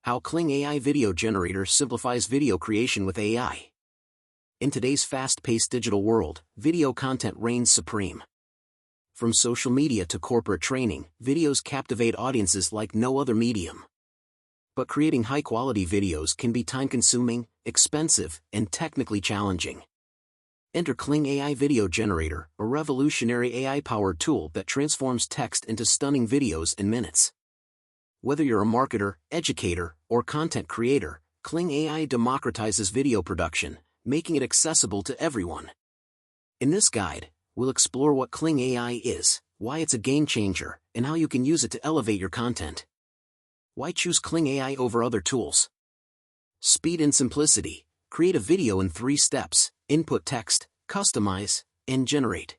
How KlingAI Video Generator simplifies video creation with AI. In today's fast-paced digital world, video content reigns supreme. From social media to corporate training, videos captivate audiences like no other medium. But creating high-quality videos can be time-consuming, expensive, and technically challenging. Enter KlingAI Video Generator, a revolutionary AI-powered tool that transforms text into stunning videos in minutes. Whether you're a marketer, educator, or content creator, KlingAI democratizes video production, making it accessible to everyone. In this guide, we'll explore what KlingAI is, why it's a game-changer, and how you can use it to elevate your content. Why choose KlingAI over other tools? Speed and simplicity. Create a video in 3 steps: input text, customize, and generate.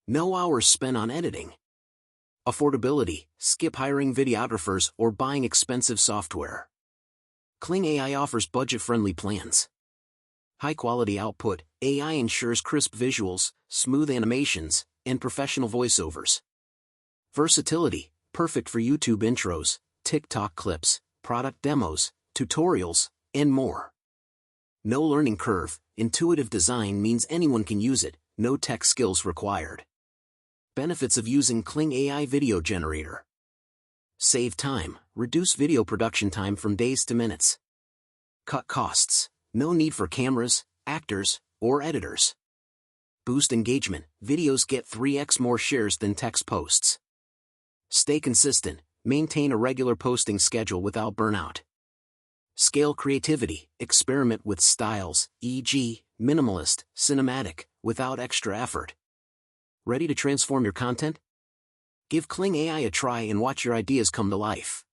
No hours spent on editing. Affordability. Skip hiring videographers or buying expensive software. KlingAI offers budget-friendly plans. High-quality output. AI ensures crisp visuals, smooth animations, and professional voiceovers. Versatility. Perfect for YouTube intros, TikTok clips, product demos, tutorials, and more. No learning curve. Intuitive design means anyone can use it, no tech skills required. Benefits of using KlingAI Video Generator. Save time. Reduce video production time from days to minutes. Cut costs. No need for cameras, actors, or editors. Boost engagement. Videos get 3x more shares than text posts. Stay consistent. Maintain a regular posting schedule without burnout. Scale creativity. Experiment with styles, e.g., minimalist, cinematic, without extra effort. Ready to transform your content? Give KlingAI a try and watch your ideas come to life.